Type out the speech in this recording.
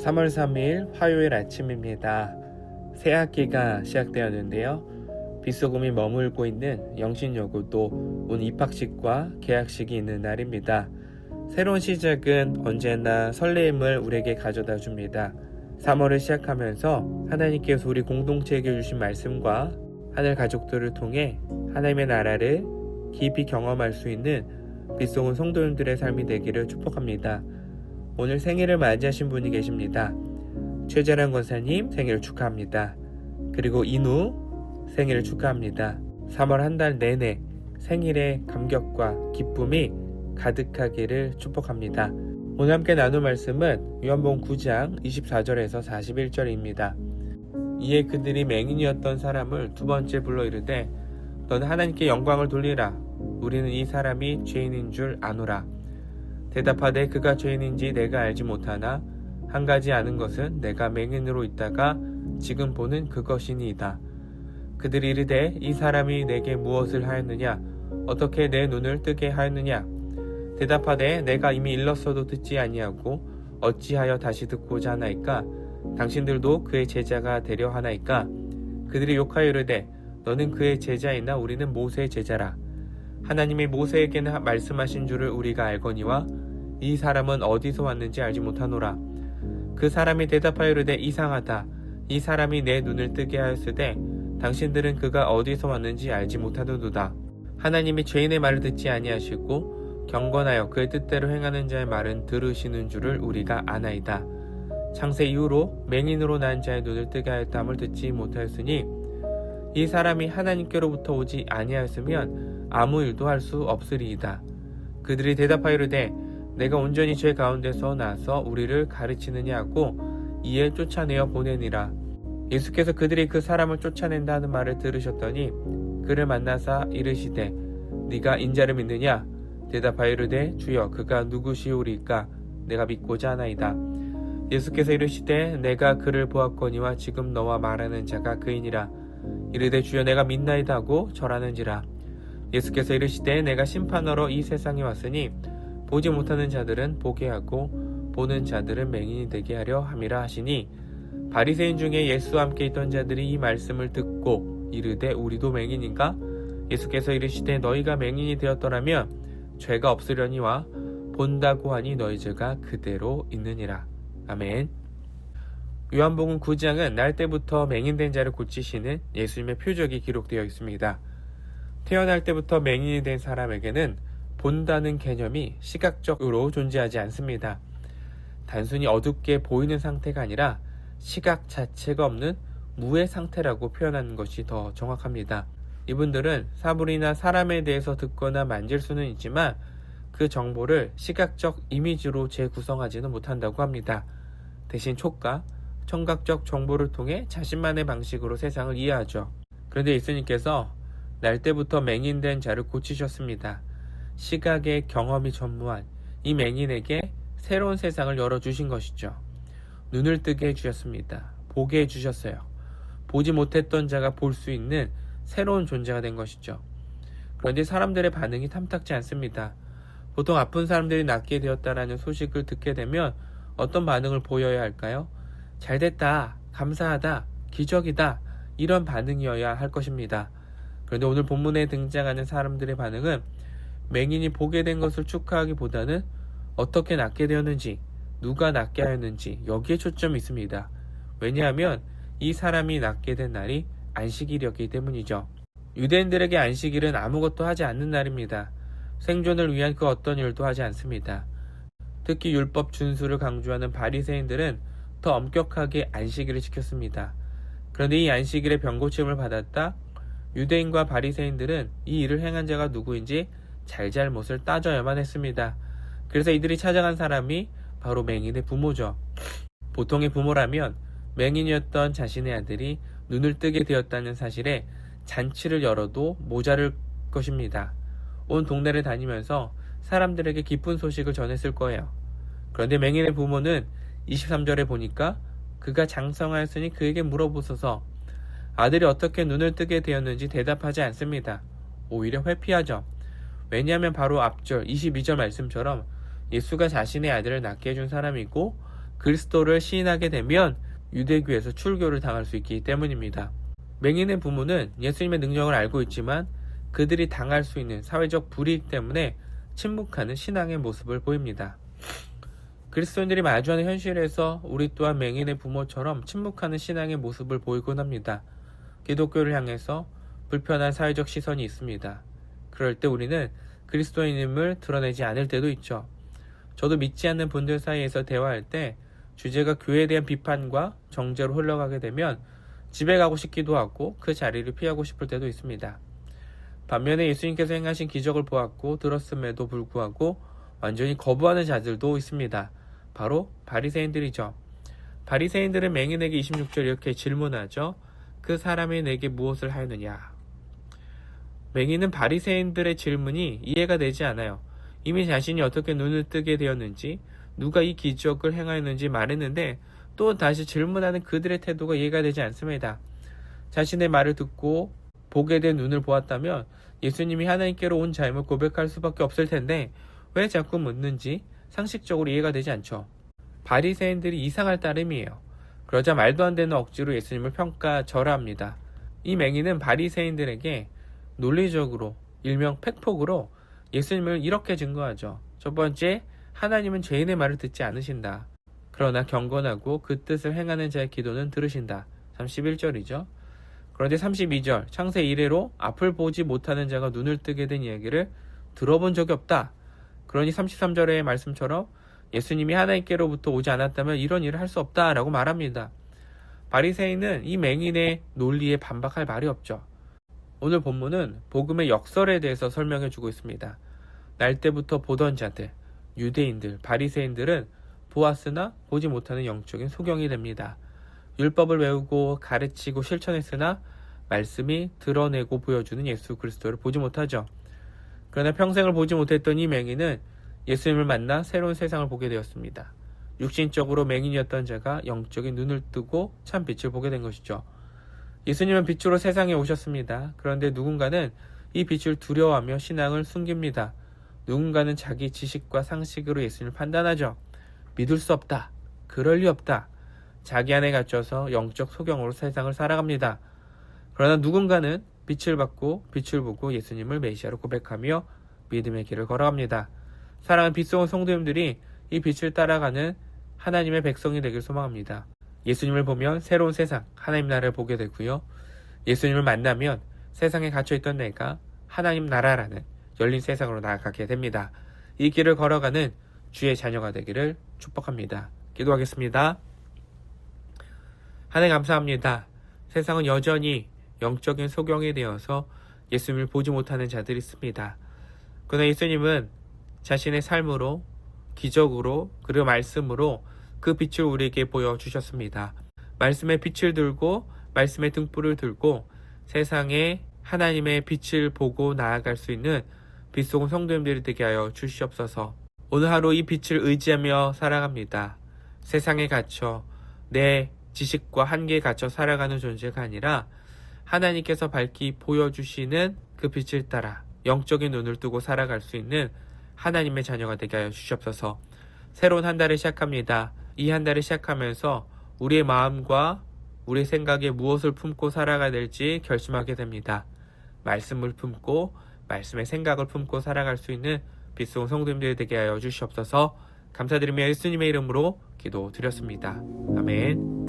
3월 3일 화요일 아침입니다. 새 학기가 시작되었는데요. 빗소금이 머물고 있는 영신여고 또 온 입학식과 개학식이 있는 날입니다. 새로운 시작은 언제나 설레임을 우리에게 가져다 줍니다. 3월을 시작하면서 하나님께서 우리 공동체에게 주신 말씀과 하늘 가족들을 통해 하나님의 나라를 깊이 경험할 수 있는 빗소금 성도님들의 삶이 되기를 축복합니다. 오늘 생일을 맞이하신 분이 계십니다. 최재란 권사님 생일을 축하합니다. 그리고 인우 생일을 축하합니다. 3월 한 달 내내 생일의 감격과 기쁨이 가득하기를 축복합니다. 오늘 함께 나눌 말씀은 요한복음 9장 24절에서 41절입니다. 이에 그들이 맹인이었던 사람을 두 번째 불러 이르되 너는 하나님께 영광을 돌리라. 우리는 이 사람이 죄인인 줄 아노라. 대답하되 그가 죄인인지 내가 알지 못하나 한 가지 아는 것은 내가 맹인으로 있다가 지금 보는 그것이니이다. 그들이 이르되 이 사람이 내게 무엇을 하였느냐? 어떻게 내 눈을 뜨게 하였느냐? 대답하되 내가 이미 일렀어도 듣지 아니하고 어찌하여 다시 듣고자 하나이까? 당신들도 그의 제자가 되려 하나이까? 그들이 욕하여 이르되 너는 그의 제자이나 우리는 모세의 제자라. 하나님이 모세에게는 말씀하신 줄을 우리가 알거니와 이 사람은 어디서 왔는지 알지 못하노라. 그 사람이 대답하여 이르되 이상하다. 이 사람이 내 눈을 뜨게 하였으되 당신들은 그가 어디서 왔는지 알지 못하도다. 하나님이 죄인의 말을 듣지 아니하시고 경건하여 그의 뜻대로 행하는 자의 말은 들으시는 줄을 우리가 아나이다. 창세 이후로 맹인으로 난 자의 눈을 뜨게 하였다함을 듣지 못하였으니 이 사람이 하나님께로부터 오지 아니하였으면 아무 일도 할 수 없으리이다. 그들이 대답하여 이르되 내가 온전히 죄 가운데서 나서 우리를 가르치느냐 하고 이에 쫓아내어 보내니라. 예수께서 그들이 그 사람을 쫓아낸다 하는 말을 들으셨더니 그를 만나사 이르시되 네가 인자를 믿느냐? 대답하여 이르되 주여 그가 누구시오리까? 내가 믿고자 하나이다. 예수께서 이르시되 내가 그를 보았거니와 지금 너와 말하는 자가 그이니라. 이르되 주여 내가 믿나이다 하고 절하는지라. 예수께서 이르시되 내가 심판하러 이 세상에 왔으니 보지 못하는 자들은 보게 하고 보는 자들은 맹인이 되게 하려 함이라 하시니 바리새인 중에 예수와 함께 있던 자들이 이 말씀을 듣고 이르되 우리도 맹인인가? 예수께서 이르시되 너희가 맹인이 되었더라면 죄가 없으려니와 본다고 하니 너희 죄가 그대로 있느니라. 아멘. 요한복음 9장은 날 때부터 맹인된 자를 고치시는 예수님의 표적이 기록되어 있습니다. 태어날 때부터 맹인이 된 사람에게는 본다는 개념이 시각적으로 존재하지 않습니다. 단순히 어둡게 보이는 상태가 아니라 시각 자체가 없는 무의 상태라고 표현하는 것이 더 정확합니다. 이분들은 사물이나 사람에 대해서 듣거나 만질 수는 있지만 그 정보를 시각적 이미지로 재구성하지는 못한다고 합니다. 대신 촉각, 청각적 정보를 통해 자신만의 방식으로 세상을 이해하죠. 그런데 예수님께서 날 때부터 맹인된 자를 고치셨습니다. 시각의 경험이 전무한 이 맹인에게 새로운 세상을 열어주신 것이죠. 눈을 뜨게 해주셨습니다. 보게 해주셨어요. 보지 못했던 자가 볼 수 있는 새로운 존재가 된 것이죠. 그런데 사람들의 반응이 탐탁지 않습니다. 보통 아픈 사람들이 낫게 되었다라는 소식을 듣게 되면 어떤 반응을 보여야 할까요? 잘됐다, 감사하다, 기적이다 이런 반응이어야 할 것입니다. 그런데 오늘 본문에 등장하는 사람들의 반응은 맹인이 보게 된 것을 축하하기보다는 어떻게 낫게 되었는지, 누가 낫게 하였는지 여기에 초점이 있습니다. 왜냐하면 이 사람이 낫게 된 날이 안식일이었기 때문이죠. 유대인들에게 안식일은 아무것도 하지 않는 날입니다. 생존을 위한 그 어떤 일도 하지 않습니다. 특히 율법 준수를 강조하는 바리새인들은 더 엄격하게 안식일을 지켰습니다. 그런데 이 안식일의 병고침을 받았다 유대인과 바리새인들은 이 일을 행한 자가 누구인지 잘잘못을 따져야만 했습니다. 그래서 이들이 찾아간 사람이 바로 맹인의 부모죠. 보통의 부모라면 맹인이었던 자신의 아들이 눈을 뜨게 되었다는 사실에 잔치를 열어도 모자랄 것입니다. 온 동네를 다니면서 사람들에게 기쁜 소식을 전했을 거예요. 그런데 맹인의 부모는 23절에 보니까 그가 장성하였으니 그에게 물어보소서. 아들이 어떻게 눈을 뜨게 되었는지 대답하지 않습니다. 오히려 회피하죠. 왜냐하면 바로 앞절 22절 말씀처럼 예수가 자신의 아들을 낫게 해준 사람이고 그리스도를 시인하게 되면 유대교에서 출교를 당할 수 있기 때문입니다. 맹인의 부모는 예수님의 능력을 알고 있지만 그들이 당할 수 있는 사회적 불이익 때문에 침묵하는 신앙의 모습을 보입니다. 그리스도인들이 마주하는 현실에서 우리 또한 맹인의 부모처럼 침묵하는 신앙의 모습을 보이곤 합니다. 기독교를 향해서 불편한 사회적 시선이 있습니다. 그럴 때 우리는 그리스도인임을 드러내지 않을 때도 있죠. 저도 믿지 않는 분들 사이에서 대화할 때 주제가 교회에 대한 비판과 정죄로 흘러가게 되면 집에 가고 싶기도 하고 그 자리를 피하고 싶을 때도 있습니다. 반면에 예수님께서 행하신 기적을 보았고 들었음에도 불구하고 완전히 거부하는 자들도 있습니다. 바로 바리새인들이죠. 바리새인들은 맹인에게 26절 이렇게 질문하죠. 그 사람이 내게 무엇을 하였느냐? 맹인은 바리새인들의 질문이 이해가 되지 않아요. 이미 자신이 어떻게 눈을 뜨게 되었는지, 누가 이 기적을 행하였는지 말했는데 또 다시 질문하는 그들의 태도가 이해가 되지 않습니다. 자신의 말을 듣고 보게 된 눈을 보았다면 예수님이 하나님께로 온 자임을 고백할 수밖에 없을 텐데 왜 자꾸 묻는지 상식적으로 이해가 되지 않죠. 바리새인들이 이상할 따름이에요. 그러자 말도 안 되는 억지로 예수님을 평가절하합니다. 이 맹인은 바리새인들에게 논리적으로 일명 팩폭으로 예수님을 이렇게 증거하죠. 첫 번째, 하나님은 죄인의 말을 듣지 않으신다. 그러나 경건하고 그 뜻을 행하는 자의 기도는 들으신다. 31절이죠. 그런데 32절, 창세 이래로 앞을 보지 못하는 자가 눈을 뜨게 된 이야기를 들어본 적이 없다. 그러니 33절의 말씀처럼 예수님이 하나님께로부터 오지 않았다면 이런 일을 할 수 없다라고 말합니다. 바리새인은 이 맹인의 논리에 반박할 말이 없죠. 오늘 본문은 복음의 역설에 대해서 설명해 주고 있습니다. 날 때부터 보던 자들, 유대인들, 바리새인들은 보았으나 보지 못하는 영적인 소경이 됩니다. 율법을 외우고 가르치고 실천했으나 말씀이 드러내고 보여주는 예수 그리스도를 보지 못하죠. 그러나 평생을 보지 못했던 이 맹인은 예수님을 만나 새로운 세상을 보게 되었습니다. 육신적으로 맹인이었던 자가 영적인 눈을 뜨고 참 빛을 보게 된 것이죠. 예수님은 빛으로 세상에 오셨습니다. 그런데 누군가는 이 빛을 두려워하며 신앙을 숨깁니다. 누군가는 자기 지식과 상식으로 예수님을 판단하죠. 믿을 수 없다. 그럴 리 없다. 자기 안에 갇혀서 영적 소경으로 세상을 살아갑니다. 그러나 누군가는 빛을 받고 빛을 보고 예수님을 메시아로 고백하며 믿음의 길을 걸어갑니다. 사랑하는 빛소원 성도님들이 이 빛을 따라가는 하나님의 백성이 되길 소망합니다. 예수님을 보면 새로운 세상, 하나님 나라를 보게 되고요. 예수님을 만나면 세상에 갇혀있던 내가 하나님 나라라는 열린 세상으로 나아가게 됩니다. 이 길을 걸어가는 주의 자녀가 되기를 축복합니다. 기도하겠습니다. 하나님 감사합니다. 세상은 여전히 영적인 소경이 되어서 예수님을 보지 못하는 자들이 있습니다. 그러나 예수님은 자신의 삶으로, 기적으로, 그리고 말씀으로 그 빛을 우리에게 보여주셨습니다. 말씀의 빛을 들고 말씀의 등불을 들고 세상에 하나님의 빛을 보고 나아갈 수 있는 빛소금 성도님들이 되게 하여 주시옵소서. 오늘 하루 이 빛을 의지하며 살아갑니다. 세상에 갇혀 내 지식과 한계에 갇혀 살아가는 존재가 아니라 하나님께서 밝히 보여주시는 그 빛을 따라 영적인 눈을 뜨고 살아갈 수 있는 하나님의 자녀가 되게 하여 주시옵소서. 새로운 한 달을 시작합니다. 이 한 달을 시작하면서 우리의 마음과 우리의 생각에 무엇을 품고 살아가야 될지 결심하게 됩니다. 말씀을 품고 말씀의 생각을 품고 살아갈 수 있는 빛소금 성도님들이 되게 하여 주시옵소서. 감사드리며 예수님의 이름으로 기도드렸습니다. 아멘.